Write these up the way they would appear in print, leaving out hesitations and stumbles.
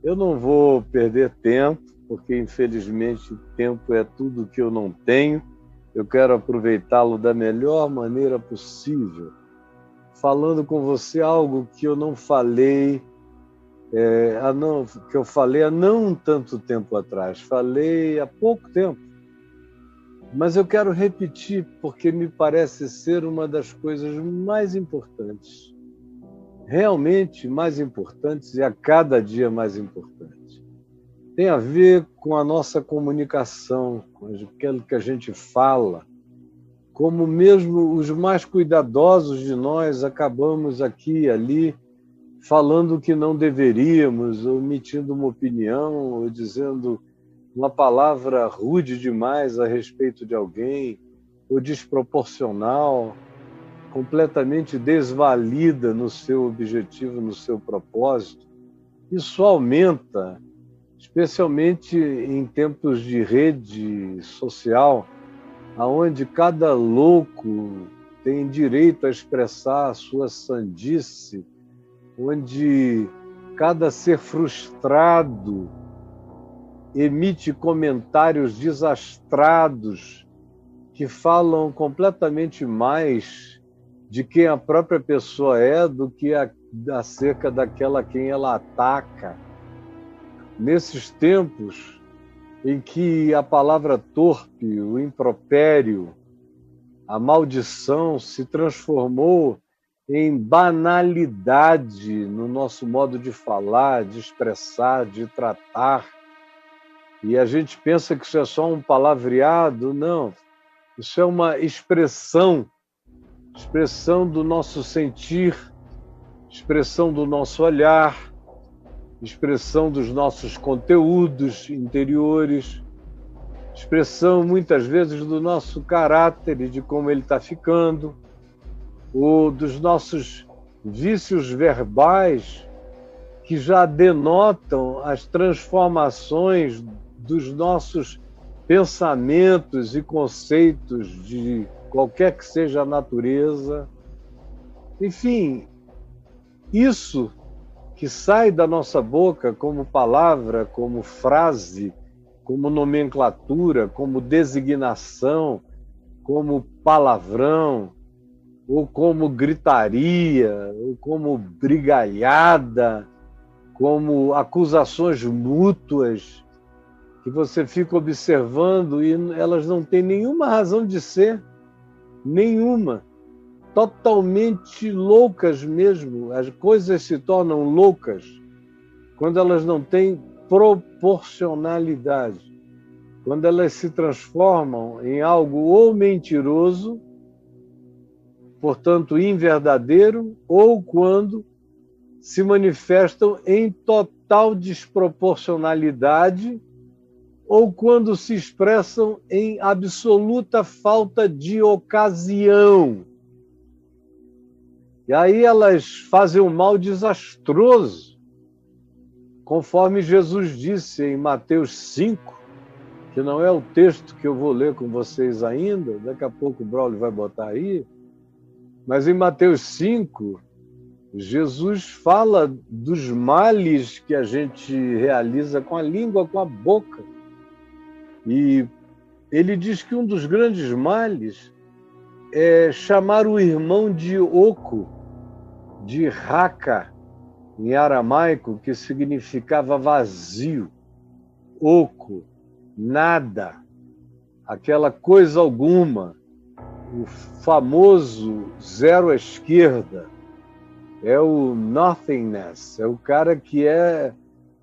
Eu não vou perder tempo, porque infelizmente tempo é tudo que eu não tenho. Eu quero aproveitá-lo da melhor maneira possível, falando com você algo que eu não falei, que eu falei há não tanto tempo atrás, falei há pouco tempo, mas eu quero repetir porque me parece ser uma das coisas mais importantes, realmente mais importantes e a cada dia mais importantes. Tem a ver com a nossa comunicação, com aquilo que a gente fala, como mesmo os mais cuidadosos de nós acabamos aqui e ali falando o que não deveríamos, ou emitindo uma opinião, ou dizendo uma palavra rude demais a respeito de alguém, ou desproporcional, completamente desvalida no seu objetivo, no seu propósito. Isso aumenta, especialmente em tempos de rede social, onde cada louco tem direito a expressar a sua sandice, onde cada ser frustrado emite comentários desastrados que falam completamente mais de quem a própria pessoa é do que acerca daquela a quem ela ataca. Nesses tempos em que a palavra torpe, o impropério, a maldição se transformou em banalidade no nosso modo de falar, de expressar, de tratar, e a gente pensa que isso é só um palavreado. Não, isso é uma expressão do nosso sentir, expressão do nosso olhar, expressão dos nossos conteúdos interiores, expressão muitas vezes do nosso caráter e de como ele está ficando, ou dos nossos vícios verbais que já denotam as transformações dos nossos pensamentos e conceitos de qualquer que seja a natureza. Enfim, isso que sai da nossa boca como palavra, como frase, como nomenclatura, como designação, como palavrão, ou como gritaria, ou como brigalhada, como acusações mútuas, que você fica observando e elas não têm nenhuma razão de ser, nenhuma. Totalmente loucas mesmo. As coisas se tornam loucas quando elas não têm proporcionalidade, quando elas se transformam em algo ou mentiroso, portanto inverdadeiro, ou quando se manifestam em total desproporcionalidade, ou quando se expressam em absoluta falta de ocasião. E aí elas fazem um mal desastroso, conforme Jesus disse em Mateus 5, que não é o texto que eu vou ler com vocês ainda, daqui a pouco o Braulio vai botar aí, mas em Mateus 5, Jesus fala dos males que a gente realiza com a língua, com a boca. E ele diz que um dos grandes males é chamar o irmão de oco, de raca, em aramaico, que significava vazio, oco, nada, aquela coisa alguma, o famoso zero à esquerda, é o nothingness, é o cara que é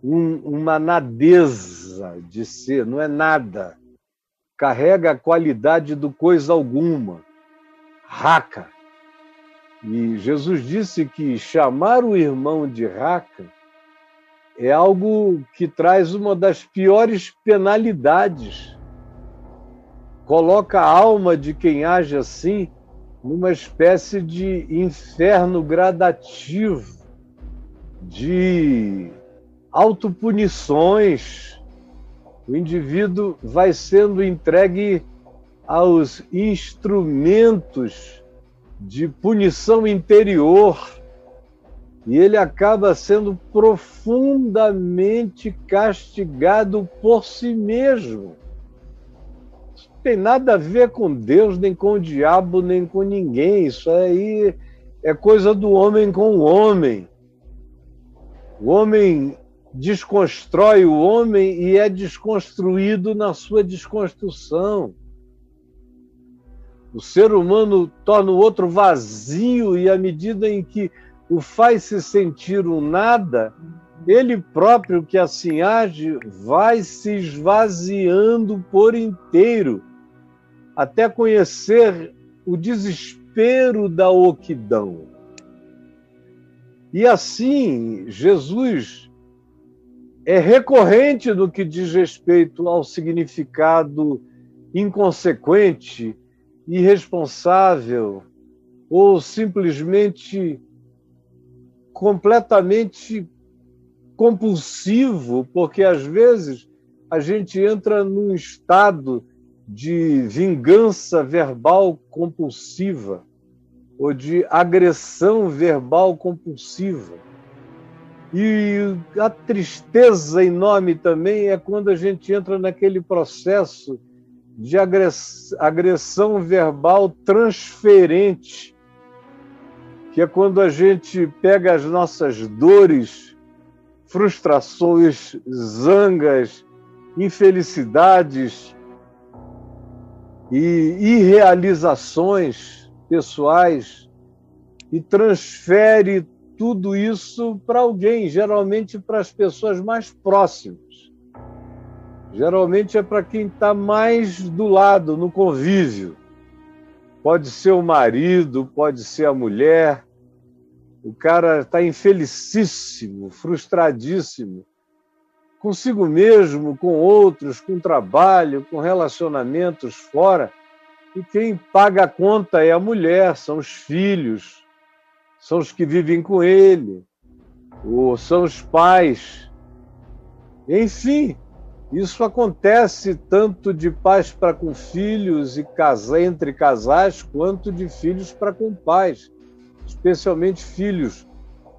uma nadeza de ser, não é nada, carrega a qualidade do coisa alguma, raca. E Jesus disse que chamar o irmão de raca é algo que traz uma das piores penalidades. Coloca a alma de quem age assim numa espécie de inferno gradativo, de autopunições. O indivíduo vai sendo entregue aos instrumentos de punição interior, E ele acaba sendo profundamente castigado por si mesmo. Isso não tem nada a ver com Deus, nem com o diabo, nem com ninguém. Isso aí é coisa do homem com o homem. O homem desconstrói o homem e é desconstruído na sua desconstrução. O ser humano torna o outro vazio e, à medida em que o faz se sentir um nada, ele próprio, que assim age, vai se esvaziando por inteiro, até conhecer o desespero da oquidão. E assim, Jesus é recorrente no que diz respeito ao significado inconsequente, irresponsável ou simplesmente completamente compulsivo, porque às vezes a gente entra num estado de vingança verbal compulsiva ou de agressão verbal compulsiva. E a tristeza enorme também é quando a gente entra naquele processo de agressão verbal transferente, que é quando a gente pega as nossas dores, frustrações, zangas, infelicidades e irrealizações pessoais e transfere tudo isso para alguém, geralmente para as pessoas mais próximas. Geralmente é para quem está mais do lado, no convívio. Pode ser o marido, pode ser a mulher. O cara está infelicíssimo, frustradíssimo, consigo mesmo, com outros, com trabalho, com relacionamentos fora. E quem paga a conta é a mulher, são os filhos, são os que vivem com ele, ou são os pais. Enfim, isso acontece tanto de pais para com filhos e entre casais, quanto de filhos para com pais, especialmente filhos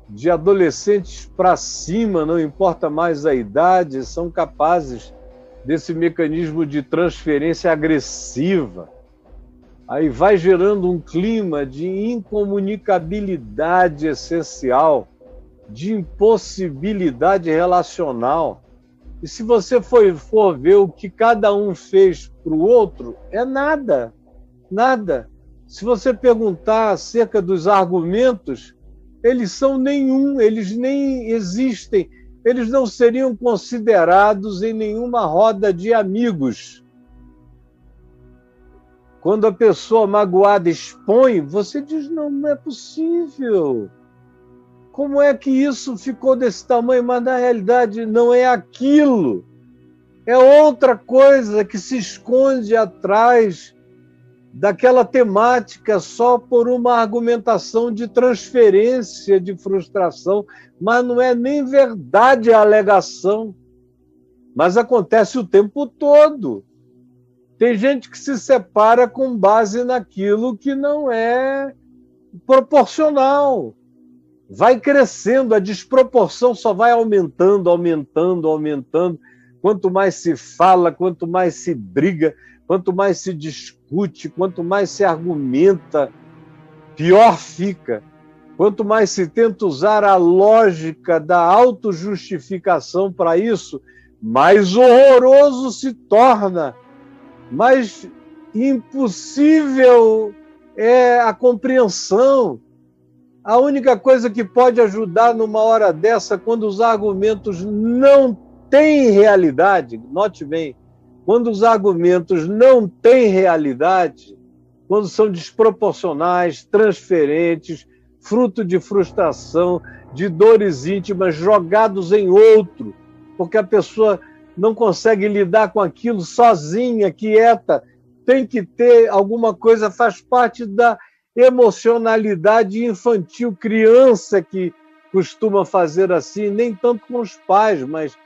de adolescentes para cima, não importa mais a idade, são capazes desse mecanismo de transferência agressiva. Aí vai gerando um clima de incomunicabilidade essencial, de impossibilidade relacional. E se você for ver o que cada um fez para o outro, é nada, nada. Se você perguntar acerca dos argumentos, eles são nenhum, eles nem existem, eles não seriam considerados em nenhuma roda de amigos. Quando a pessoa magoada expõe, você diz, não é possível. Como é que isso ficou desse tamanho? Mas na realidade não é aquilo. É outra coisa que se esconde atrás daquela temática só por uma argumentação de transferência de frustração, mas não é nem verdade a alegação. Mas acontece o tempo todo. Tem gente que se separa com base naquilo que não é proporcional. Vai crescendo, a desproporção só vai aumentando, aumentando, aumentando. Quanto mais se fala, quanto mais se briga, quanto mais se discute, quanto mais se argumenta, pior fica. Quanto mais se tenta usar a lógica da autojustificação para isso, mais horroroso se torna. Mas impossível é a compreensão. A única coisa que pode ajudar numa hora dessa, quando os argumentos não têm realidade, note bem, quando os argumentos não têm realidade, quando são desproporcionais, transferentes, fruto de frustração, de dores íntimas jogados em outro, porque a pessoa não consegue lidar com aquilo sozinha, quieta, tem que ter alguma coisa, faz parte da emocionalidade infantil, criança que costuma fazer assim, nem tanto com os pais, mas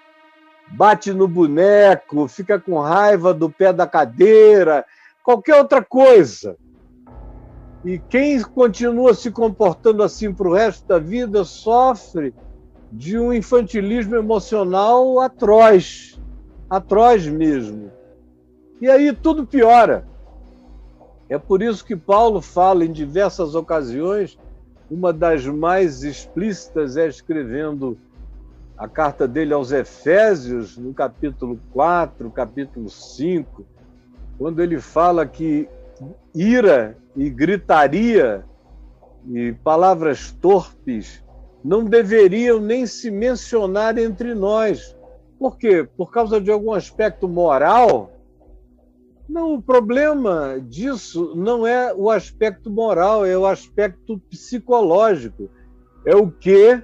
bate no boneco, fica com raiva do pé da cadeira, qualquer outra coisa. E quem continua se comportando assim para o resto da vida sofre de um infantilismo emocional atroz, atroz mesmo. E aí tudo piora. É por isso que Paulo fala em diversas ocasiões, uma das mais explícitas é escrevendo a carta dele aos Efésios, no capítulo 4, capítulo 5, quando ele fala que ira e gritaria e palavras torpes não deveriam nem se mencionar entre nós. Por quê? Por causa de algum aspecto moral? Não, o problema disso não é o aspecto moral, é o aspecto psicológico. É o que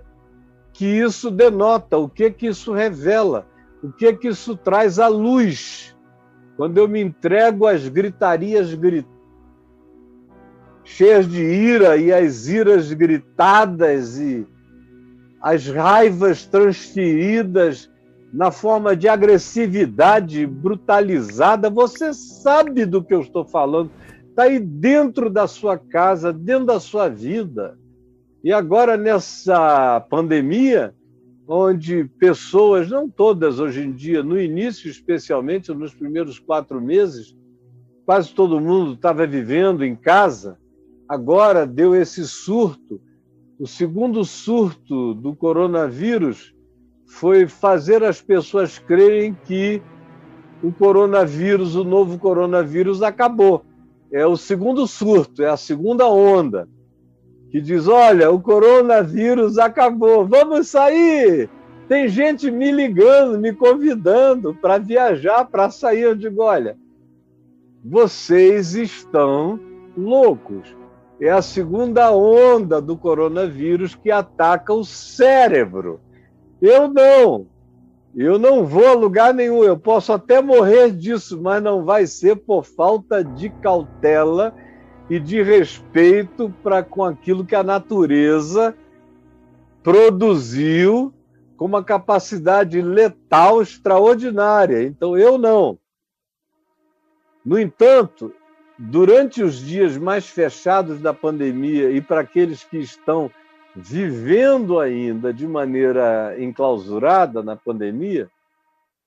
isso denota, o que isso revela, o que isso traz à luz. Quando eu me entrego às gritarias cheias de ira e às iras gritadas e as raivas transferidas na forma de agressividade brutalizada, você sabe do que eu estou falando, está aí dentro da sua casa, dentro da sua vida. E agora nessa pandemia, onde pessoas, não todas hoje em dia, no início especialmente, nos primeiros 4 meses, quase todo mundo estava vivendo em casa, agora deu esse surto. O segundo surto do coronavírus foi fazer as pessoas crerem que o coronavírus, o novo coronavírus, acabou. É o segundo surto, é a segunda onda, que diz, olha, o coronavírus acabou, vamos sair! Tem gente me ligando, me convidando para viajar, para sair. Eu digo, olha, vocês estão loucos. É a segunda onda do coronavírus que ataca o cérebro. Eu não vou a lugar nenhum, eu posso até morrer disso, mas não vai ser por falta de cautela e de respeito para com aquilo que a natureza produziu com uma capacidade letal extraordinária. Então, eu não. No entanto, durante os dias mais fechados da pandemia e para aqueles que estão vivendo ainda de maneira enclausurada na pandemia,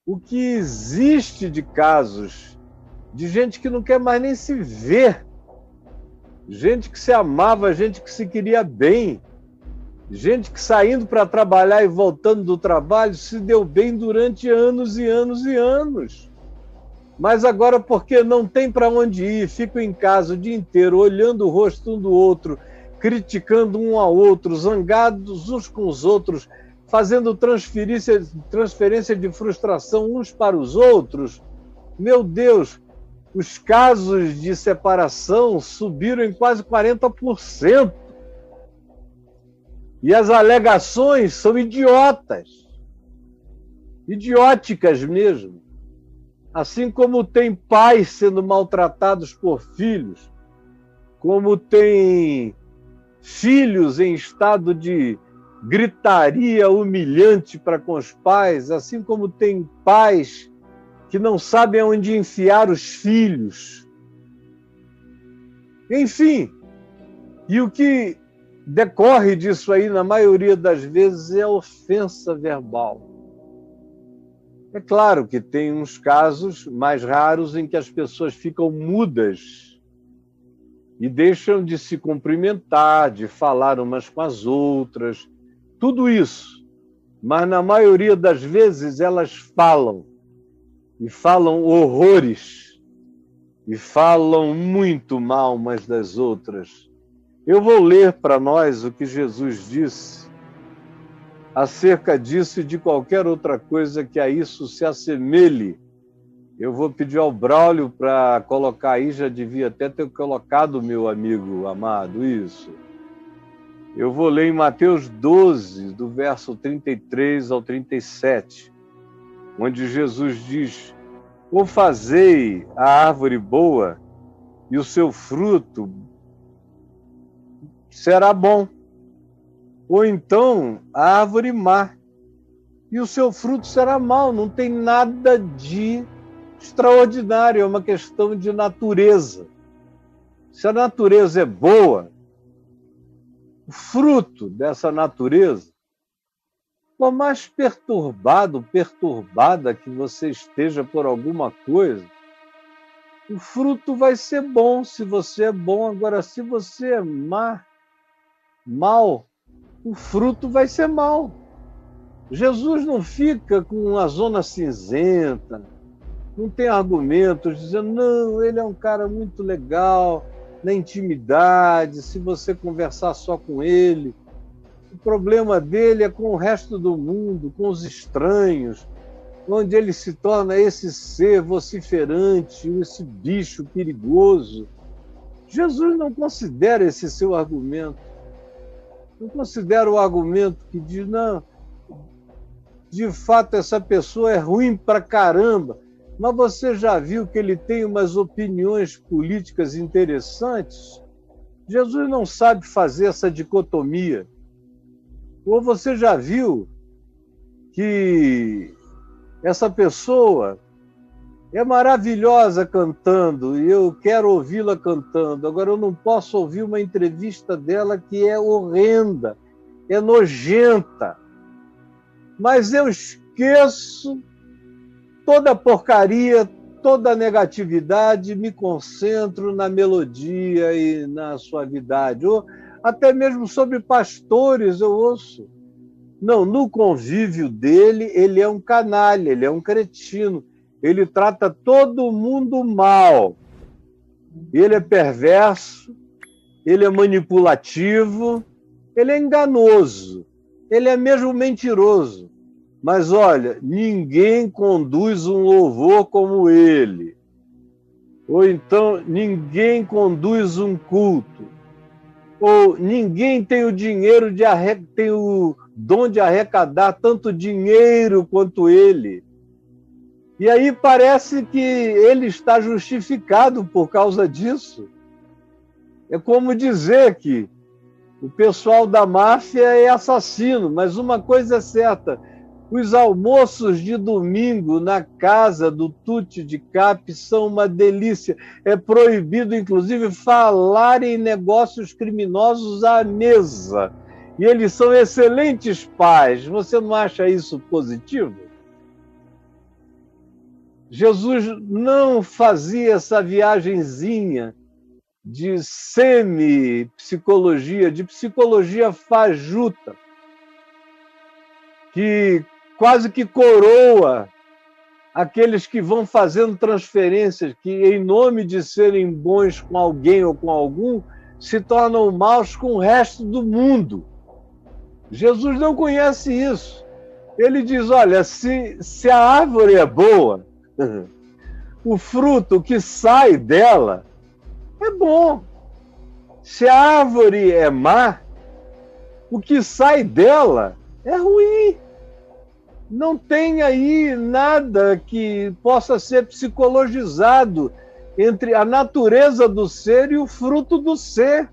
o que existe de casos de gente que não quer mais nem se ver, gente que se amava, gente que se queria bem, gente que saindo para trabalhar e voltando do trabalho se deu bem durante anos e anos e anos. Mas agora, porque não tem para onde ir, ficam em casa o dia inteiro, olhando o rosto um do outro, criticando um ao outro, zangados uns com os outros, fazendo transferência de frustração uns para os outros. Meu Deus, os casos de separação subiram em quase 40%. E as alegações são idiotas, idióticas mesmo. Assim como tem pais sendo maltratados por filhos, como tem filhos em estado de gritaria humilhante para com os pais, assim como tem pais que não sabem onde enfiar os filhos. Enfim, e o que decorre disso aí, na maioria das vezes, é ofensa verbal. É claro que tem uns casos mais raros em que as pessoas ficam mudas e deixam de se cumprimentar, de falar umas com as outras, tudo isso. Mas na maioria das vezes elas falam, e falam horrores, e falam muito mal umas das outras. Eu vou ler para nós o que Jesus disse acerca disso e de qualquer outra coisa que a isso se assemelhe. Eu vou pedir ao Braulio para colocar aí, já devia até ter colocado, meu amigo amado, isso. Eu vou ler em Mateus 12, do verso 33 ao 37, onde Jesus diz, ou fazei a árvore boa e o seu fruto será bom, ou então a árvore má, e o seu fruto será mau. Não tem nada de extraordinário, é uma questão de natureza. Se a natureza é boa, o fruto dessa natureza, por mais perturbado, perturbada que você esteja por alguma coisa, o fruto vai ser bom se você é bom. Agora, se você é mal, o fruto vai ser mal. Jesus não fica com uma zona cinzenta, não tem argumentos dizendo, não, ele é um cara muito legal, na intimidade, se você conversar só com ele. O problema dele é com o resto do mundo, com os estranhos, onde ele se torna esse ser vociferante, esse bicho perigoso. Jesus não considera esse seu argumento. Não considera o argumento que diz, não, de fato essa pessoa é ruim pra caramba, mas você já viu que ele tem umas opiniões políticas interessantes? Jesus não sabe fazer essa dicotomia. Ou você já viu que essa pessoa é maravilhosa cantando e eu quero ouvi-la cantando. Agora, eu não posso ouvir uma entrevista dela que é horrenda, é nojenta. Mas eu esqueço toda a porcaria, toda a negatividade, me concentro na melodia e na suavidade. Ou até mesmo sobre pastores eu ouço. Não, no convívio dele, ele é um canalha, ele é um cretino. Ele trata todo mundo mal. Ele é perverso, ele é manipulativo, ele é enganoso, ele é mesmo mentiroso. Mas olha, ninguém conduz um louvor como ele. Ou então, ninguém conduz um culto. Ou ninguém tem o dinheiro tem o dom de arrecadar tanto dinheiro quanto ele. E aí parece que ele está justificado por causa disso. É como dizer que o pessoal da máfia é assassino, mas uma coisa é certa, os almoços de domingo na casa do Tutti de Cap são uma delícia. É proibido, inclusive, falar em negócios criminosos à mesa. E eles são excelentes pais. Você não acha isso positivo? Jesus não fazia essa viagenzinha de semi-psicologia, de psicologia fajuta, que quase que coroa aqueles que vão fazendo transferências, que em nome de serem bons com alguém ou com algum, se tornam maus com o resto do mundo. Jesus não conhece isso. Ele diz, olha, se a árvore é boa, o fruto que sai dela é bom. Se a árvore é má, o que sai dela é ruim. Não tem aí nada que possa ser psicologizado entre a natureza do ser e o fruto do ser.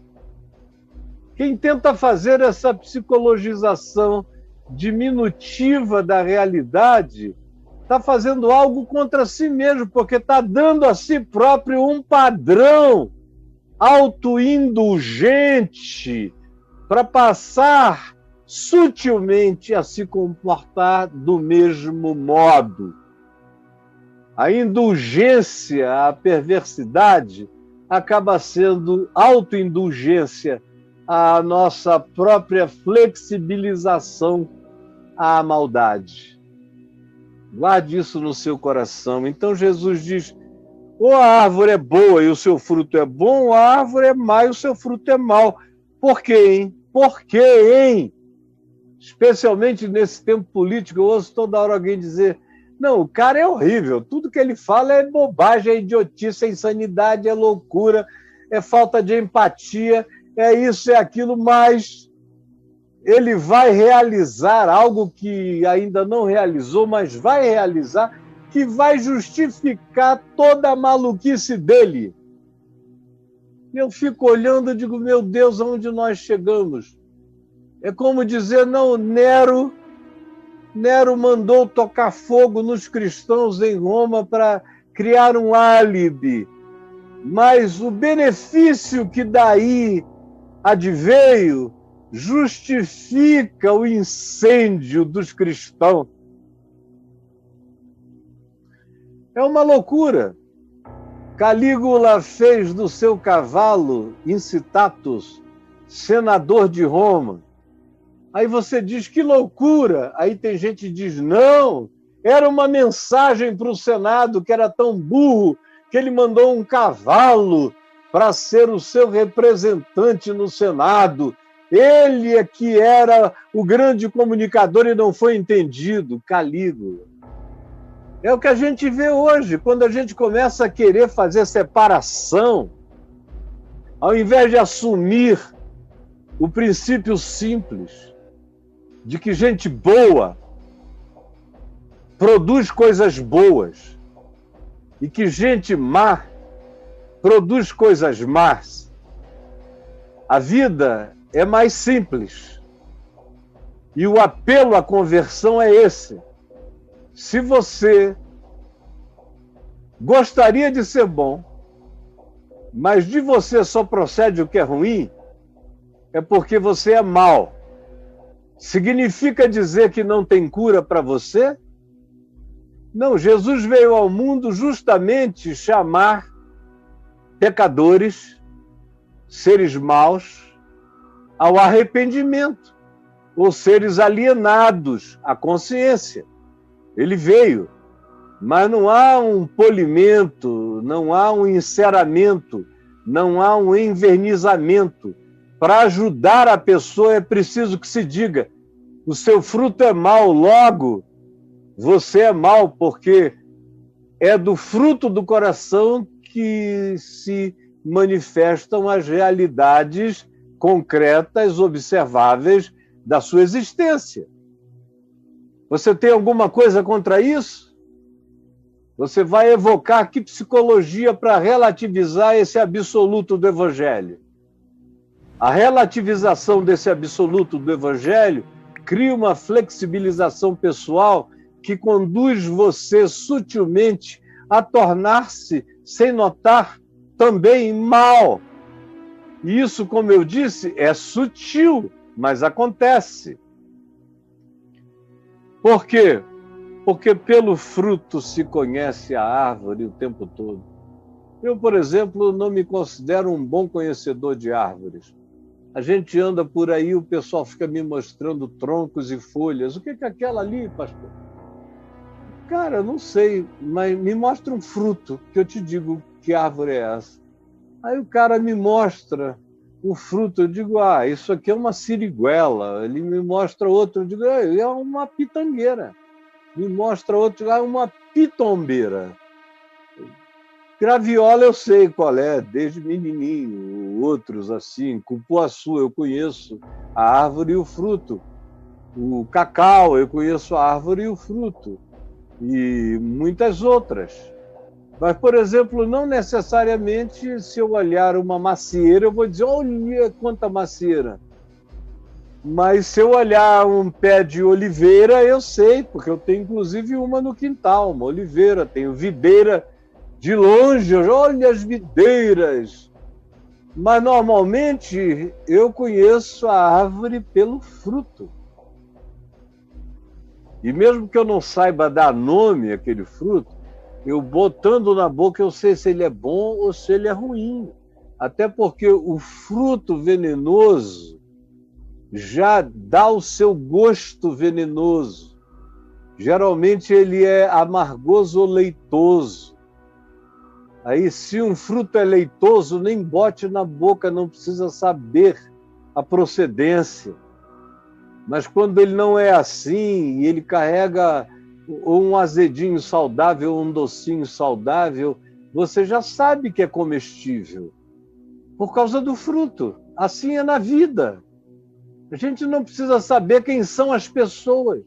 Quem tenta fazer essa psicologização diminutiva da realidade está fazendo algo contra si mesmo, porque está dando a si próprio um padrão autoindulgente para passar sutilmente a se comportar do mesmo modo. A indulgência à perversidade acaba sendo autoindulgência à nossa própria flexibilização à maldade. Guarde isso no seu coração. Então Jesus diz, ou a árvore é boa e o seu fruto é bom, ou a árvore é má e o seu fruto é mau. Por quê, hein? Por quê, hein? Especialmente nesse tempo político, eu ouço toda hora alguém dizer, não, o cara é horrível, tudo que ele fala é bobagem, é idiotice, é insanidade, é loucura, é falta de empatia, é isso, é aquilo, mas ele vai realizar algo que ainda não realizou, mas vai realizar, que vai justificar toda a maluquice dele. Eu fico olhando e digo, meu Deus, aonde nós chegamos? É como dizer, não, Nero mandou tocar fogo nos cristãos em Roma para criar um álibi. mas o benefício que daí adveio justifica o incêndio dos cristãos. É uma loucura. Calígula fez do seu cavalo, Incitatus, senador de Roma. Aí você diz, que loucura! Aí tem gente que diz, não, era uma mensagem para o Senado que era tão burro que ele mandou um cavalo para ser o seu representante no Senado. Ele é que era o grande comunicador e não foi entendido. Calígula. É o que a gente vê hoje, quando a gente começa a querer fazer separação, ao invés de assumir o princípio simples de que gente boa produz coisas boas e que gente má produz coisas más. A vida é mais simples e o apelo à conversão é esse. Se você gostaria de ser bom, mas de você só procede o que é ruim, é porque você é mau. Significa dizer que não tem cura para você? Não, Jesus veio ao mundo justamente chamar pecadores, seres maus, ao arrependimento, ou seres alienados à consciência. Ele veio, mas não há um polimento, não há um enceramento, não há um envernizamento. Para ajudar a pessoa é preciso que se diga, o seu fruto é mau, logo você é mau, porque é do fruto do coração que se manifestam as realidades concretas, observáveis da sua existência. Você tem alguma coisa contra isso? Você vai evocar que psicologia para relativizar esse absoluto do Evangelho? A relativização desse absoluto do Evangelho cria uma flexibilização pessoal que conduz você sutilmente a tornar-se, sem notar, também mal. E isso, como eu disse, é sutil, mas acontece. Por quê? Porque pelo fruto se conhece a árvore o tempo todo. Eu, por exemplo, não me considero um bom conhecedor de árvores. A gente anda por aí, o pessoal fica me mostrando troncos e folhas. O que é aquela ali, pastor? Cara, eu não sei, mas me mostra um fruto, que eu te digo que árvore é essa. Aí o cara me mostra o fruto, eu digo, isso aqui é uma siriguela. Ele me mostra outro, eu digo, é uma pitangueira. Me mostra outro, é uma pitombeira. Graviola eu sei qual é, desde menininho, outros assim, cupuaçu eu conheço a árvore e o fruto. O cacau eu conheço a árvore e o fruto. E muitas outras. Mas, por exemplo, não necessariamente se eu olhar uma macieira, eu vou dizer, olha quanta macieira. Mas se eu olhar um pé de oliveira, eu sei, porque eu tenho inclusive uma no quintal, uma oliveira, tenho videira de longe, olha as videiras. Mas normalmente eu conheço a árvore pelo fruto. E mesmo que eu não saiba dar nome àquele fruto, eu botando na boca eu sei se ele é bom ou se ele é ruim. Até porque o fruto venenoso já dá o seu gosto venenoso. Geralmente ele é amargoso ou leitoso. Aí, se um fruto é leitoso, nem bote na boca, não precisa saber a procedência. Mas quando ele não é assim, e ele carrega um azedinho saudável, um docinho saudável, você já sabe que é comestível. Por causa do fruto. Assim é na vida. A gente não precisa saber quem são as pessoas.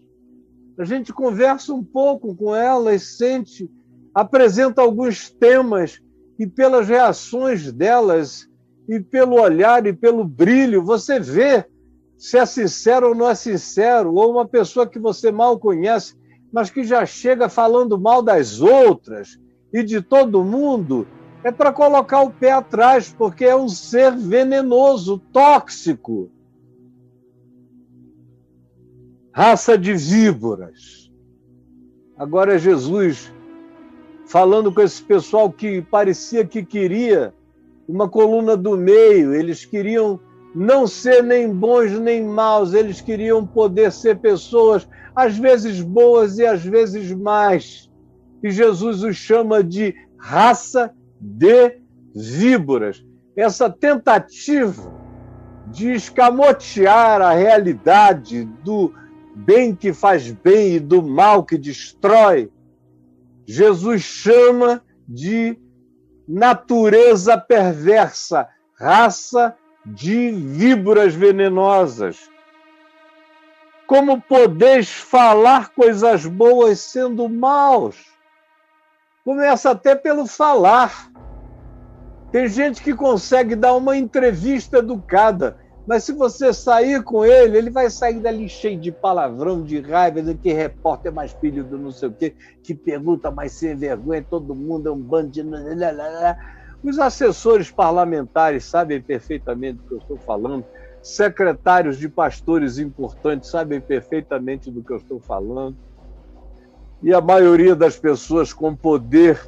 A gente conversa um pouco com elas, sente, apresenta alguns temas e pelas reações delas e pelo olhar e pelo brilho, você vê se é sincero ou não é sincero, ou uma pessoa que você mal conhece, mas que já chega falando mal das outras e de todo mundo, É para colocar o pé atrás, porque é um ser venenoso, tóxico. Raça de víboras. Agora é Jesus falando com esse pessoal que parecia que queria uma coluna do meio. Eles queriam não ser nem bons nem maus, eles queriam poder ser pessoas, às vezes boas e às vezes más. E Jesus os chama de raça de víboras. Essa tentativa de escamotear a realidade do bem que faz bem e do mal que destrói, Jesus chama de natureza perversa, raça de víboras venenosas. Como podeis falar coisas boas sendo maus? Começa até pelo falar. Tem gente que consegue dar uma entrevista educada, mas se você sair com ele, ele vai sair dali cheio de palavrão, de raiva, de que repórter mais filho do não sei o quê, que pergunta mais sem vergonha, todo mundo é um bando de... Os assessores parlamentares sabem perfeitamente do que eu estou falando, secretários de pastores importantes sabem perfeitamente do que eu estou falando, e a maioria das pessoas com poder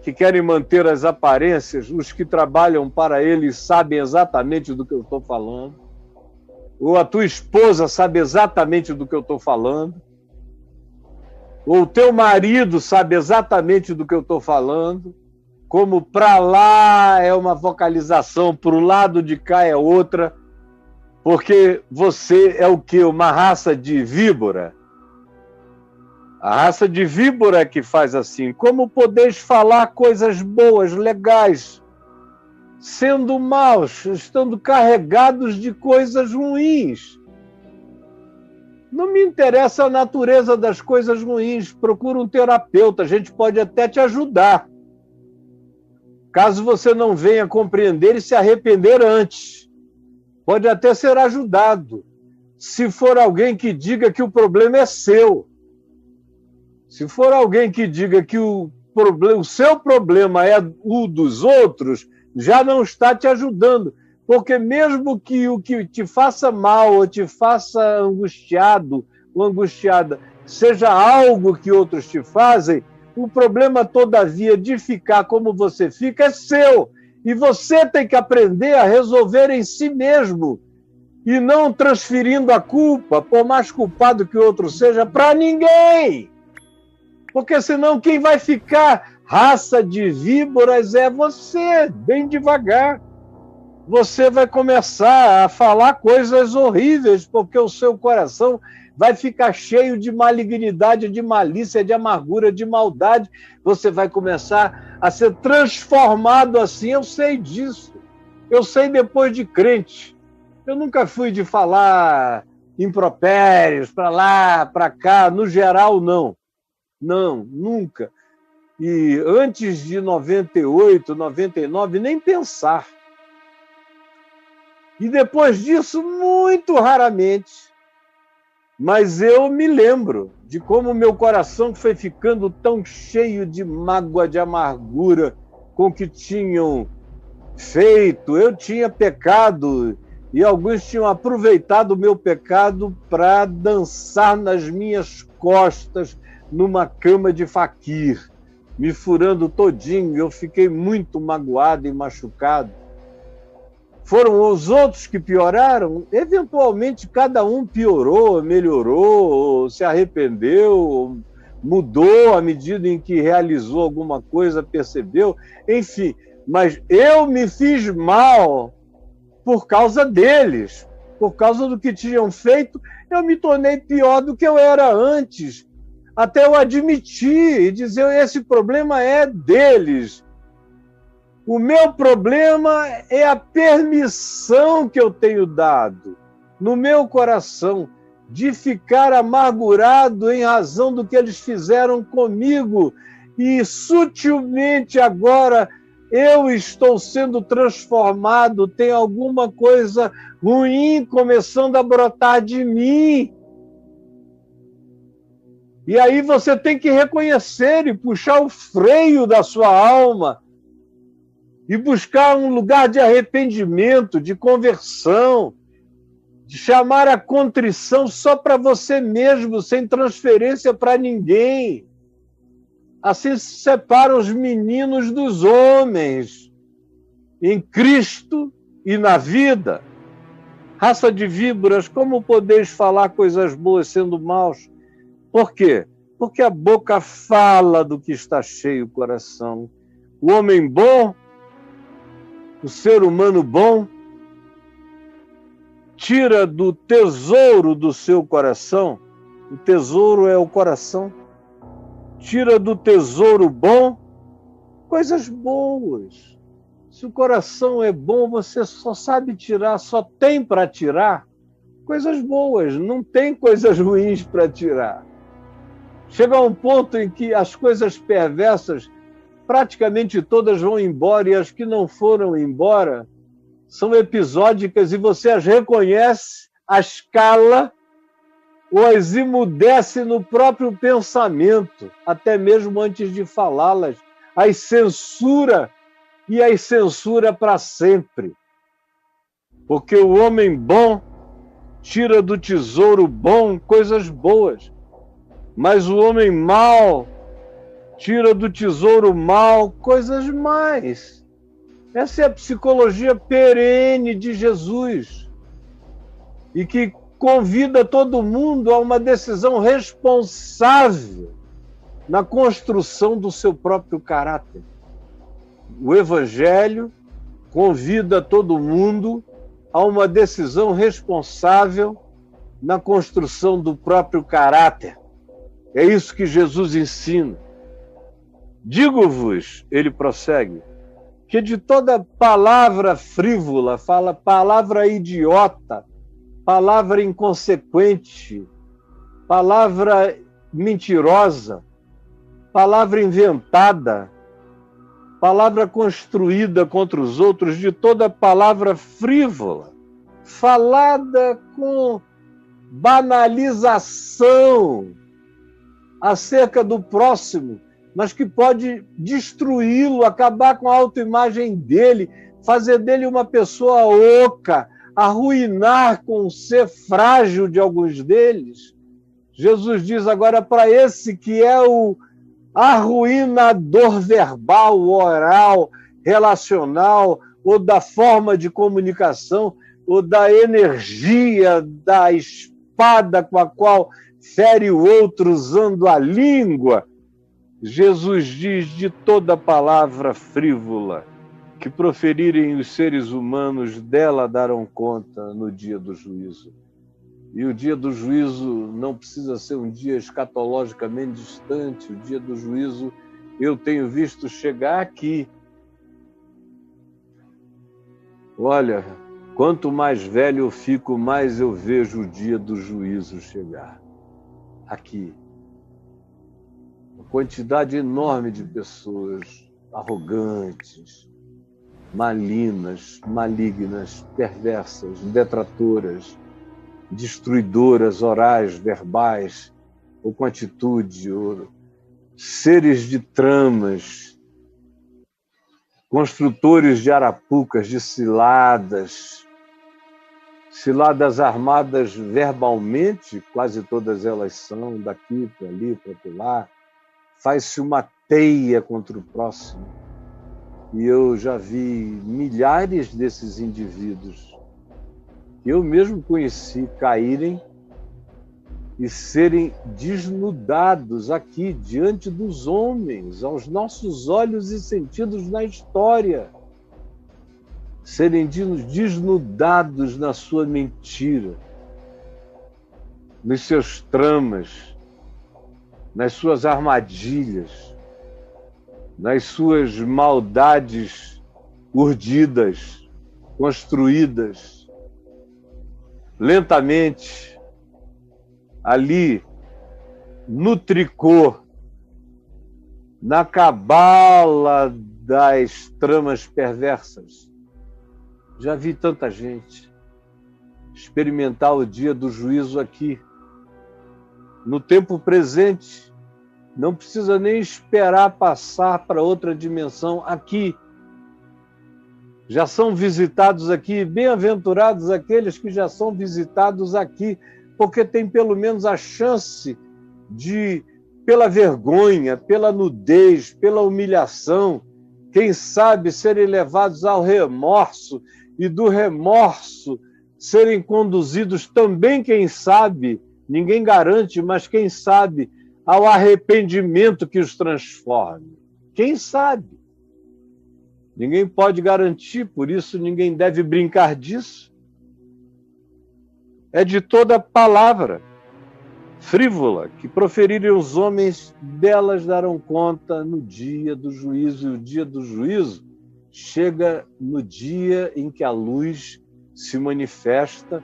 que querem manter as aparências, os que trabalham para eles sabem exatamente do que eu estou falando, ou a tua esposa sabe exatamente do que eu estou falando, ou o teu marido sabe exatamente do que eu estou falando, como para lá é uma vocalização, para o lado de cá é outra, porque você é o quê? Uma raça de víbora? A raça de víbora é que faz assim. Como podeis falar coisas boas, legais, sendo maus, estando carregados de coisas ruins? Não me interessa a natureza das coisas ruins. Procura um terapeuta, a gente pode até te ajudar. Caso você não venha compreender e se arrepender antes. Pode até ser ajudado. Se for alguém que diga que o problema é seu. Se for alguém que diga que o seu problema é o dos outros, já não está te ajudando. Porque mesmo que o que te faça mal ou te faça angustiado ou angustiada seja algo que outros te fazem, o problema, todavia, de ficar como você fica é seu. E você tem que aprender a resolver em si mesmo. E não transferindo a culpa, por mais culpado que o outro seja, para ninguém. Porque senão quem vai ficar raça de víboras é você, bem devagar. Você vai começar a falar coisas horríveis, porque o seu coração vai ficar cheio de malignidade, de malícia, de amargura, de maldade. Você vai começar a ser transformado assim. Eu sei disso. Eu sei depois de crente. Eu nunca fui de falar impropérios para lá, para cá. No geral, não. Não, nunca. E antes de 98, 99, nem pensar. E depois disso, muito raramente. Mas eu me lembro de como meu coração foi ficando tão cheio de mágoa, de amargura com o que tinham feito. Eu tinha pecado e alguns tinham aproveitado o meu pecado para dançar nas minhas costas numa cama de faquir, me furando todinho. Eu fiquei muito magoado e machucado. Foram os outros que pioraram? Eventualmente, cada um piorou, melhorou, se arrependeu, mudou à medida em que realizou alguma coisa, percebeu, enfim. Mas eu me fiz mal por causa deles, por causa do que tinham feito. Eu me tornei pior do que eu era antes, até eu admitir e dizer: esse problema é deles. O meu problema é a permissão que eu tenho dado no meu coração de ficar amargurado em razão do que eles fizeram comigo. E sutilmente agora eu estou sendo transformado, tem alguma coisa ruim começando a brotar de mim. E aí você tem que reconhecer e puxar o freio da sua alma e buscar um lugar de arrependimento, de conversão, de chamar a contrição só para você mesmo, sem transferência para ninguém. Assim se separam os meninos dos homens, em Cristo e na vida. Raça de víboras, como podeis falar coisas boas sendo maus? Por quê? Porque a boca fala do que está cheio o coração. O homem bom, o ser humano bom, tira do tesouro do seu coração, o tesouro é o coração, tira do tesouro bom coisas boas. Se o coração é bom, você só sabe tirar, só tem para tirar coisas boas, não tem coisas ruins para tirar. Chega a um ponto em que as coisas perversas, praticamente todas vão embora, e as que não foram embora são episódicas, e você as reconhece, as cala ou as emudece no próprio pensamento, até mesmo antes de falá-las, as censura, e as censura para sempre. Porque o homem bom tira do tesouro bom coisas boas, mas o homem mau tira do tesouro mau coisas más. Essa é a psicologia perene de Jesus, e que convida todo mundo a uma decisão responsável na construção do seu próprio caráter. O Evangelho convida todo mundo a uma decisão responsável na construção do próprio caráter. É isso que Jesus ensina. Digo-vos, ele prossegue, que de toda palavra frívola, fala palavra idiota, palavra inconsequente, palavra mentirosa, palavra inventada, palavra construída contra os outros, de toda palavra frívola, falada com banalização acerca do próximo, mas que pode destruí-lo, acabar com a autoimagem dele, fazer dele uma pessoa oca, arruinar com o ser frágil de alguns deles. Jesus diz agora para esse que é o arruinador verbal, oral, relacional, ou da forma de comunicação, ou da energia da espada com a qual fere o outro usando a língua. Jesus diz de toda palavra frívola que proferirem os seres humanos, dela darão conta no dia do juízo. E o dia do juízo não precisa ser um dia escatologicamente distante. O dia do juízo eu tenho visto chegar aqui. Olha, quanto mais velho eu fico, mais eu vejo o dia do juízo chegar. Aqui. Uma quantidade enorme de pessoas arrogantes, malignas, perversas, detratoras, destruidoras orais, verbais, ou com atitude, ou seres de tramas, construtores de arapucas, de ciladas armadas verbalmente, quase todas elas são, daqui para ali, para lá, faz-se uma teia contra o próximo. E eu já vi milhares desses indivíduos que eu mesmo conheci caírem e serem desnudados aqui diante dos homens, aos nossos olhos e sentidos na história. Serem desnudados na sua mentira, nos seus tramas, nas suas armadilhas, nas suas maldades urdidas, construídas, lentamente, ali, no tricô, na cabala das tramas perversas. Já vi tanta gente experimentar o dia do juízo aqui, no tempo presente. Não precisa nem esperar passar para outra dimensão aqui. já são visitados aqui, bem-aventurados aqueles que já são visitados aqui, porque tem pelo menos a chance de, pela vergonha, pela nudez, pela humilhação, quem sabe serem levados ao remorso e do remorso serem conduzidos também, quem sabe, ninguém garante, mas quem sabe, ao arrependimento que os transforme. Quem sabe? Ninguém pode garantir, por isso ninguém deve brincar disso. É de toda palavra frívola que proferirem os homens, delas darão conta no dia do juízo. E o dia do juízo chega no dia em que a luz se manifesta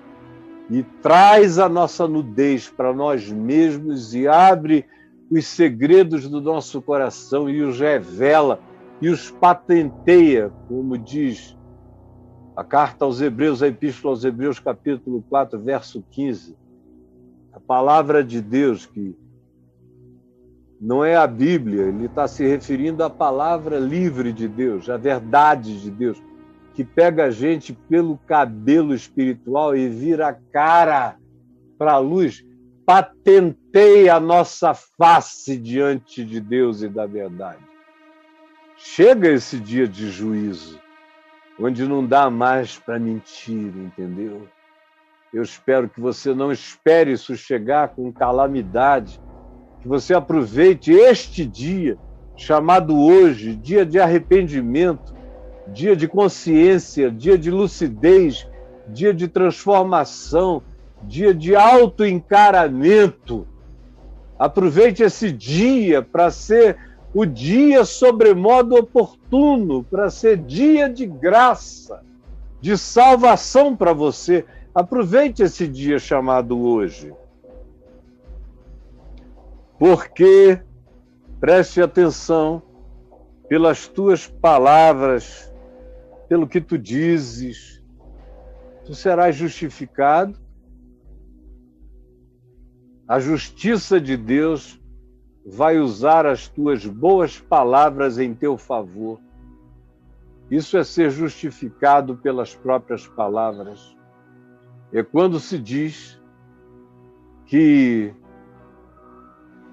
e traz a nossa nudez para nós mesmos e abre os segredos do nosso coração e os revela e os patenteia, como diz a carta aos Hebreus, a Epístola aos Hebreus, capítulo 4, verso 15. A palavra de Deus, que não é a Bíblia, ele está se referindo à palavra livre de Deus, à verdade de Deus, que pega a gente pelo cabelo espiritual e vira a cara para a luz, patenteia a nossa face diante de Deus e da verdade. Chega esse dia de juízo, onde não dá mais para mentir, entendeu? Eu espero que você não espere isso chegar com calamidade, que você aproveite este dia, chamado hoje, dia de arrependimento, dia de consciência, dia de lucidez, dia de transformação, dia de autoencaramento. Aproveite esse dia para ser o dia sobremodo oportuno, para ser dia de graça, de salvação para você. Aproveite esse dia chamado hoje. Porque, preste atenção, pelas tuas palavras, pelo que tu dizes, tu serás justificado. A justiça de Deus vai usar as tuas boas palavras em teu favor. Isso é ser justificado pelas próprias palavras. É quando se diz que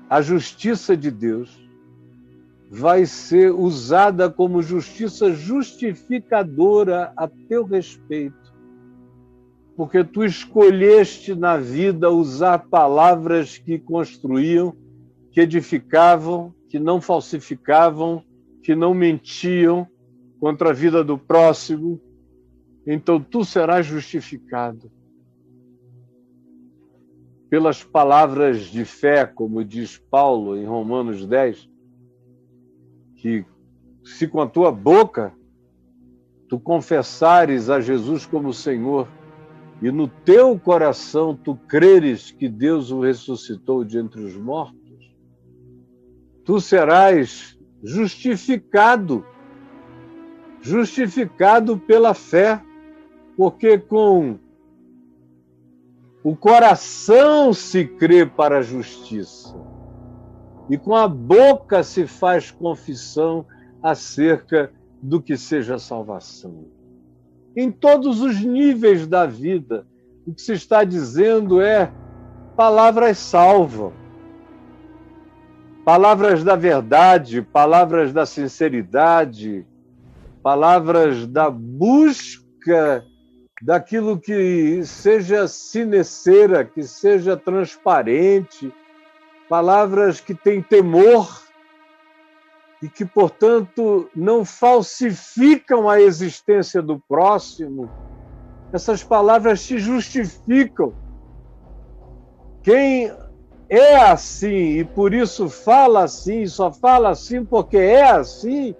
a justiça de Deus vai ser usada como justiça justificadora a teu respeito, porque tu escolheste na vida usar palavras que construíam, que edificavam, que não falsificavam, que não mentiam contra a vida do próximo. Então tu serás justificado pelas palavras de fé, como diz Paulo em Romanos 10, que se com a tua boca tu confessares a Jesus como Senhor e no teu coração tu creres que Deus o ressuscitou de entre os mortos, tu serás justificado pela fé, porque com o coração se crê para a justiça e com a boca se faz confissão acerca do que seja salvação. Em todos os níveis da vida, o que se está dizendo é: palavras salvam, palavras da verdade, palavras da sinceridade, palavras da busca daquilo que seja sincera, que seja transparente, palavras que têm temor e que, portanto, não falsificam a existência do próximo. Essas palavras te justificam. Quem é assim e por isso fala assim, só fala assim porque é assim,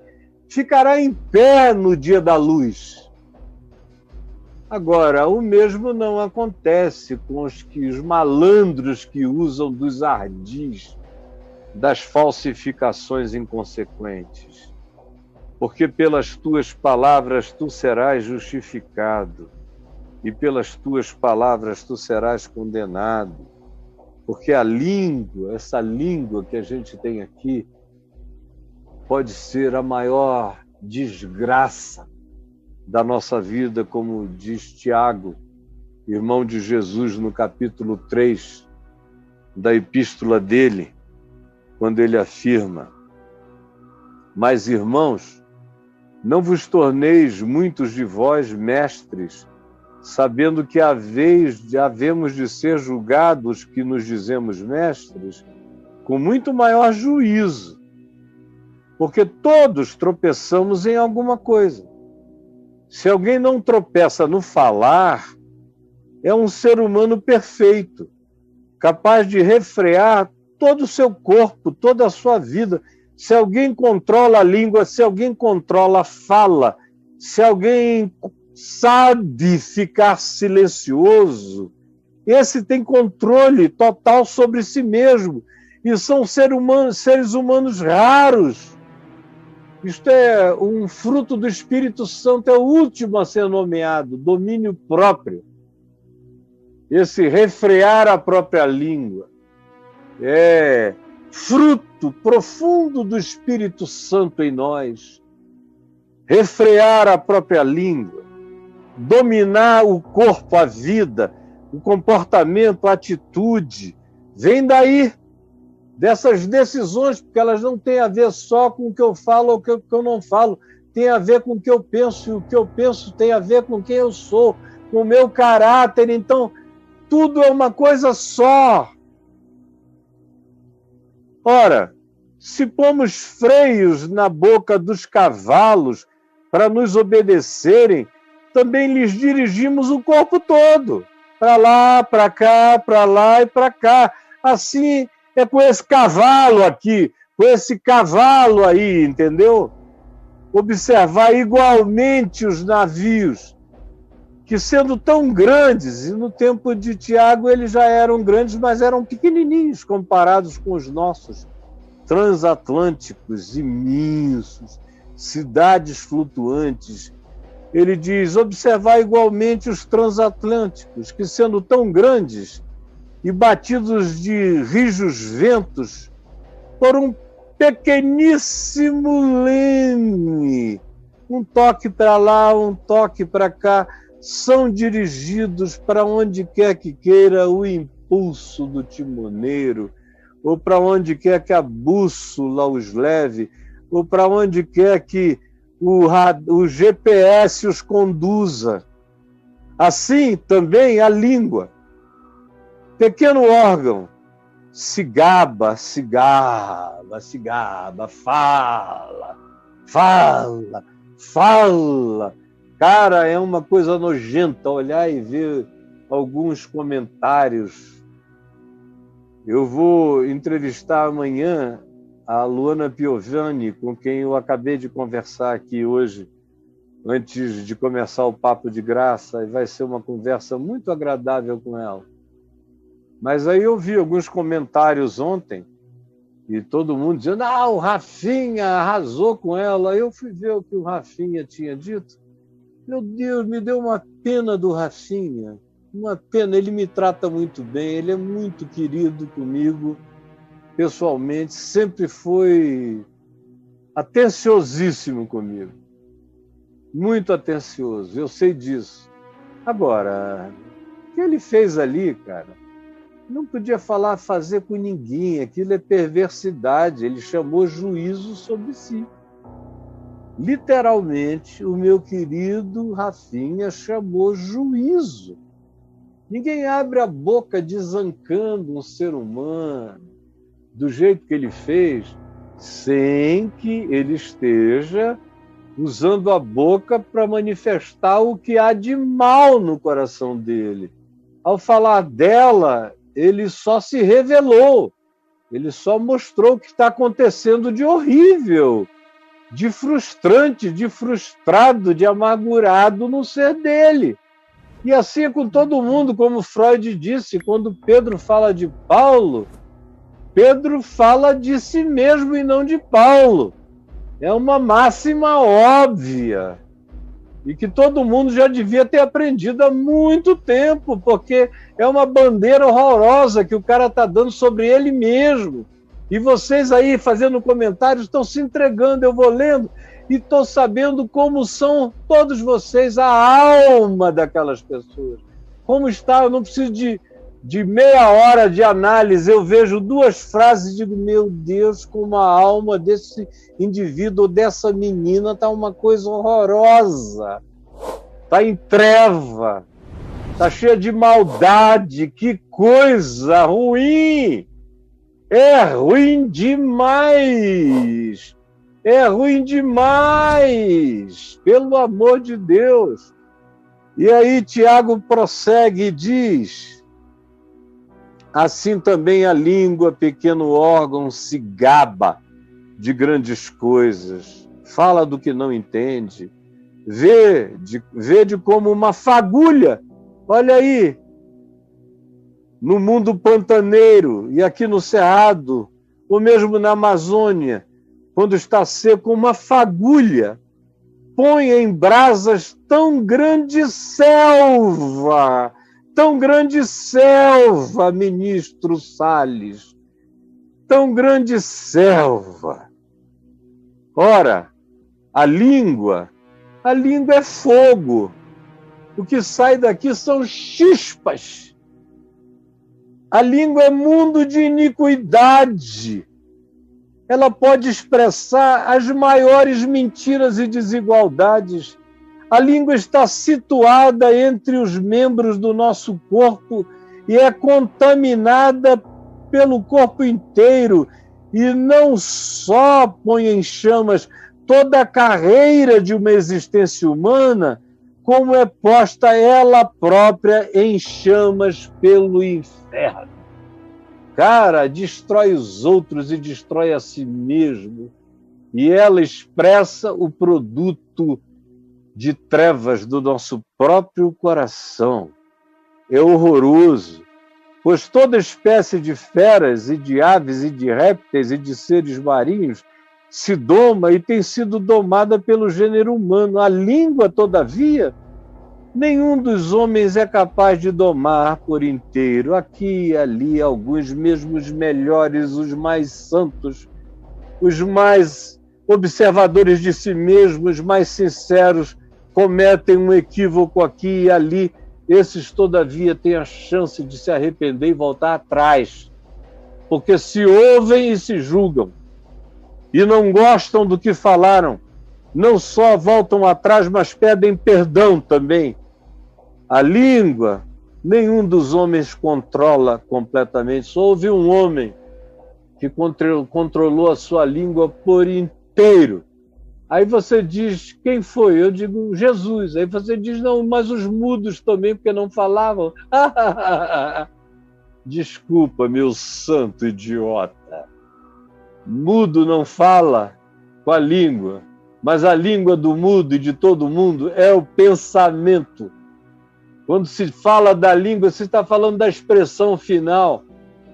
ficará em pé no dia da luz. Agora, o mesmo não acontece com os malandros que usam dos ardis, das falsificações inconsequentes. Porque pelas tuas palavras tu serás justificado, e pelas tuas palavras tu serás condenado. Porque a língua, essa língua que a gente tem aqui, pode ser a maior desgraça da nossa vida, como diz Tiago, irmão de Jesus, no capítulo 3 da epístola dele, quando ele afirma: mas, irmãos, não vos torneis muitos de vós mestres, sabendo que havemos de ser julgados que nos dizemos mestres, com muito maior juízo, porque todos tropeçamos em alguma coisa. Se alguém não tropeça no falar, é um ser humano perfeito, capaz de refrear todo o seu corpo, toda a sua vida. Se alguém controla a língua, se alguém controla a fala, se alguém sabe ficar silencioso, esse tem controle total sobre si mesmo. E são seres humanos raros. Isto é um fruto do Espírito Santo, é o último a ser nomeado, domínio próprio. Esse refrear a própria língua é fruto profundo do Espírito Santo em nós. Refrear a própria língua, dominar o corpo, a vida, o comportamento, a atitude, vem daí, dessas decisões, porque elas não têm a ver só com o que eu falo ou o que eu não falo, tem a ver com o que eu penso, e o que eu penso tem a ver com quem eu sou, com o meu caráter. Então, tudo é uma coisa só. Ora, se pomos freios na boca dos cavalos para nos obedecerem, também lhes dirigimos o corpo todo, para lá, para cá, para lá e para cá. Assim é com esse cavalo aqui, com esse cavalo aí, entendeu? Observar igualmente os navios, que sendo tão grandes, e no tempo de Tiago eles já eram grandes, mas eram pequenininhos comparados com os nossos, transatlânticos, imensos, cidades flutuantes. Ele diz: observar igualmente os transatlânticos, que sendo tão grandes e batidos de rijos ventos por um pequeníssimo leme, um toque para lá, um toque para cá, são dirigidos para onde quer que queira o impulso do timoneiro, ou para onde quer que a bússola os leve, ou para onde quer que o GPS os conduza. Assim também a língua, pequeno órgão, se gaba, fala. Cara, é uma coisa nojenta olhar e ver alguns comentários. Eu vou entrevistar amanhã a Luana Piovani, com quem eu acabei de conversar aqui hoje, antes de começar o Papo de Graça, e vai ser uma conversa muito agradável com ela. Mas aí eu vi alguns comentários ontem, e todo mundo dizendo: o Rafinha arrasou com ela. Eu fui ver o que o Rafinha tinha dito. Meu Deus, me deu uma pena do Rafinha, uma pena. Ele me trata muito bem, ele é muito querido comigo, pessoalmente, sempre foi atenciosíssimo comigo, muito atencioso, eu sei disso. Agora, o que ele fez ali, cara, não podia fazer com ninguém, aquilo é perversidade, ele chamou juízo sobre si. Literalmente, o meu querido Rafinha chamou juízo. Ninguém abre a boca desancando um ser humano do jeito que ele fez, sem que ele esteja usando a boca para manifestar o que há de mal no coração dele. Ao falar dela, ele só se revelou, ele só mostrou o que está acontecendo de horrível, de frustrante, de frustrado, de amargurado no ser dele. E assim é com todo mundo, como Freud disse, quando Pedro fala de Paulo, Pedro fala de si mesmo e não de Paulo. É uma máxima óbvia e que todo mundo já devia ter aprendido há muito tempo, porque é uma bandeira horrorosa que o cara está dando sobre ele mesmo. E vocês aí fazendo comentários estão se entregando, eu vou lendo e estou sabendo como são todos vocês, a alma daquelas pessoas. Como está, eu não preciso de meia hora de análise, eu vejo duas frases e digo, meu Deus, como a alma desse indivíduo, dessa menina, está uma coisa horrorosa, está em treva, está cheia de maldade, que coisa ruim! É ruim demais! É ruim demais! Pelo amor de Deus! E aí Tiago prossegue e diz, assim também a língua, pequeno órgão, se gaba de grandes coisas, fala do que não entende, vê como uma fagulha, olha aí, no mundo pantaneiro e aqui no Cerrado, ou mesmo na Amazônia, quando está seco, uma fagulha põe em brasas tão grande selva, ministro Salles, tão grande selva. Ora, a língua é fogo. O que sai daqui são chispas. A língua é mundo de iniquidade. Ela pode expressar as maiores mentiras e desigualdades. A língua está situada entre os membros do nosso corpo e é contaminada pelo corpo inteiro e não só põe em chamas toda a carreira de uma existência humana, como é posta ela própria em chamas pelo inferno. Cara, destrói os outros e destrói a si mesmo. E ela expressa o produto de trevas do nosso próprio coração. É horroroso, pois toda espécie de feras e de aves e de répteis e de seres marinhos se doma e tem sido domada pelo gênero humano. A língua, todavia, nenhum dos homens é capaz de domar por inteiro. Aqui e ali, alguns, mesmo os melhores, os mais santos, os mais observadores de si mesmos, os mais sinceros, cometem um equívoco aqui e ali. Esses, todavia, têm a chance de se arrepender e voltar atrás, porque se ouvem e se julgam, e não gostam do que falaram, não só voltam atrás, mas pedem perdão também. A língua, nenhum dos homens controla completamente. Só houve um homem que controlou a sua língua por inteiro. Aí você diz, quem foi? Eu digo, Jesus. Aí você diz, não, mas os mudos também, porque não falavam. Desculpa, meu santo idiota. Mudo não fala com a língua, mas a língua do mudo e de todo mundo é o pensamento. Quando se fala da língua, se está falando da expressão final,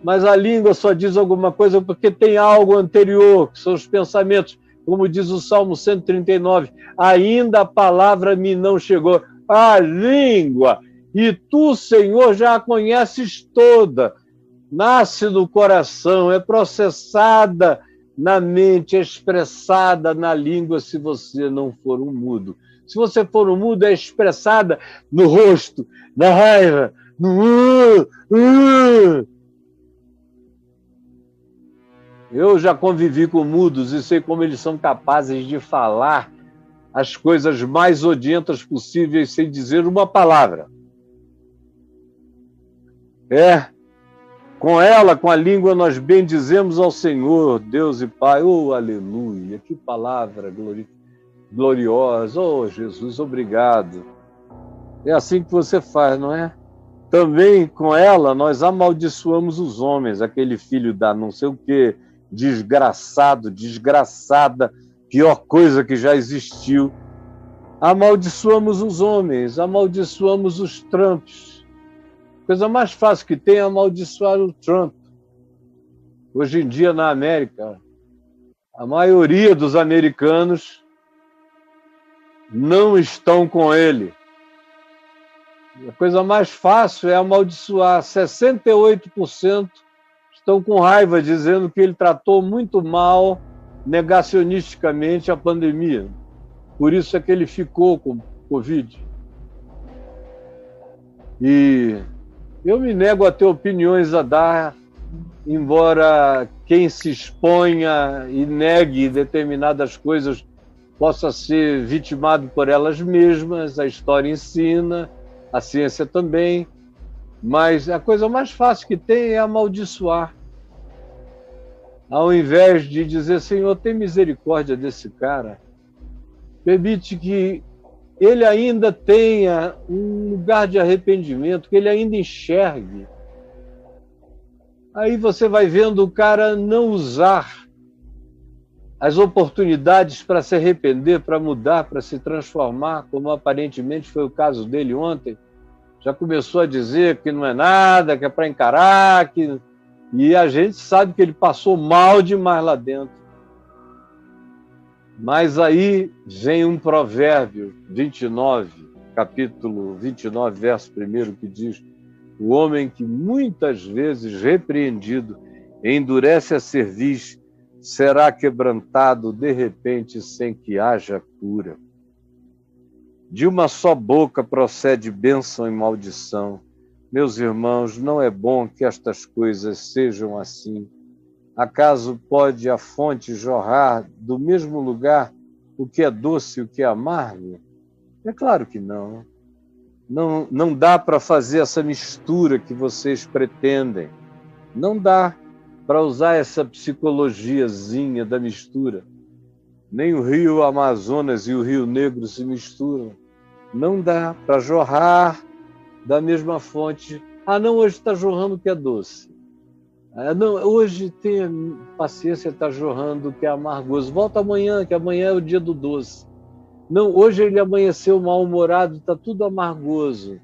mas a língua só diz alguma coisa porque tem algo anterior, que são os pensamentos. Como diz o Salmo 139, ainda a palavra me não chegou. A língua, e tu, Senhor, já a conheces toda. Nasce no coração, é processada na mente, é expressada na língua se você não for um mudo. Se você for um mudo, é expressada no rosto, na raiva, no... Eu já convivi com mudos e sei como eles são capazes de falar as coisas mais odientas possíveis sem dizer uma palavra. Com ela, com a língua, nós bendizemos ao Senhor, Deus e Pai. Oh, aleluia! Que palavra gloriosa! Oh, Jesus, obrigado! É assim que você faz, não é? Também com ela, nós amaldiçoamos os homens, aquele filho da não sei o quê, desgraçado, desgraçada, pior coisa que já existiu. Amaldiçoamos os homens, amaldiçoamos os Trumps. A coisa mais fácil que tem é amaldiçoar o Trump. Hoje em dia, na América, a maioria dos americanos não estão com ele. A coisa mais fácil é amaldiçoar. 68% estão com raiva, dizendo que ele tratou muito mal, negacionisticamente, a pandemia. Por isso é que ele ficou com Covid. E eu me nego a ter opiniões a dar, embora quem se exponha e negue determinadas coisas possa ser vitimado por elas mesmas, a história ensina, a ciência também, mas a coisa mais fácil que tem é amaldiçoar. Ao invés de dizer, Senhor, tem misericórdia desse cara, permite que ele ainda tenha um lugar de arrependimento, que ele ainda enxergue. Aí você vai vendo o cara não usar as oportunidades para se arrepender, para mudar, para se transformar, como aparentemente foi o caso dele ontem. Já começou a dizer que não é nada, que é para encarar, e a gente sabe que ele passou mal demais lá dentro. Mas aí vem um provérbio 29, capítulo 29, verso 1, que diz: o homem que muitas vezes repreendido endurece a cerviz, será quebrantado de repente sem que haja cura. De uma só boca procede bênção e maldição. Meus irmãos, não é bom que estas coisas sejam assim. Acaso pode a fonte jorrar do mesmo lugar o que é doce e o que é amargo? É claro que não. Não dá para fazer essa mistura que vocês pretendem. Não dá para usar essa psicologiazinha da mistura. Nem o rio Amazonas e o Rio Negro se misturam. Não dá para jorrar da mesma fonte. Ah, não, hoje está jorrando o que é doce. Ah, não, hoje tenha paciência, está jorrando o que é amargoso. Volta amanhã, que amanhã é o dia do doce. Não, hoje ele amanheceu mal-humorado, está tudo amargoso.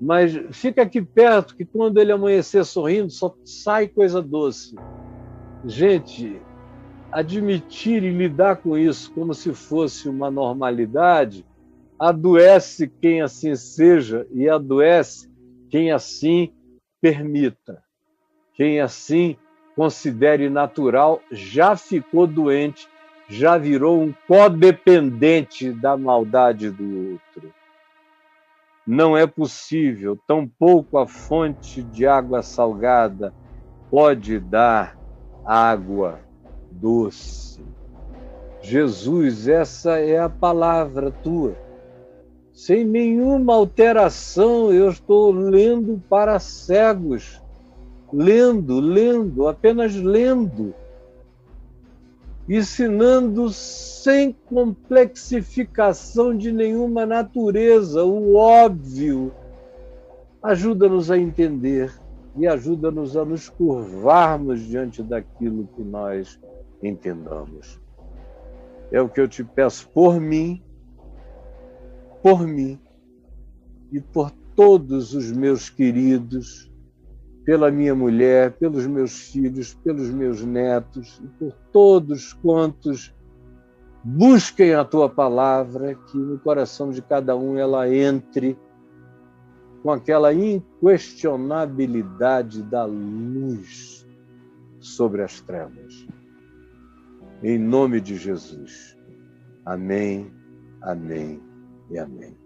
Mas fica aqui perto, que quando ele amanhecer sorrindo, só sai coisa doce. Gente, admitir e lidar com isso como se fosse uma normalidade, adoece quem assim seja e adoece quem assim permita. Quem assim considere natural já ficou doente, já virou um codependente da maldade do outro. Não é possível, tampouco a fonte de água salgada pode dar água doce. Jesus, essa é a palavra tua. Sem nenhuma alteração, eu estou lendo para cegos. Lendo, apenas lendo. Ensinando sem complexificação de nenhuma natureza, o óbvio. Ajuda-nos a entender e ajuda-nos a nos curvarmos diante daquilo que nós entendamos. É o que eu te peço por mim e por todos os meus queridos, pela minha mulher, pelos meus filhos, pelos meus netos, e por todos quantos busquem a tua palavra, que no coração de cada um ela entre com aquela inquestionabilidade da luz sobre as trevas. Em nome de Jesus. Amém, amém e amém.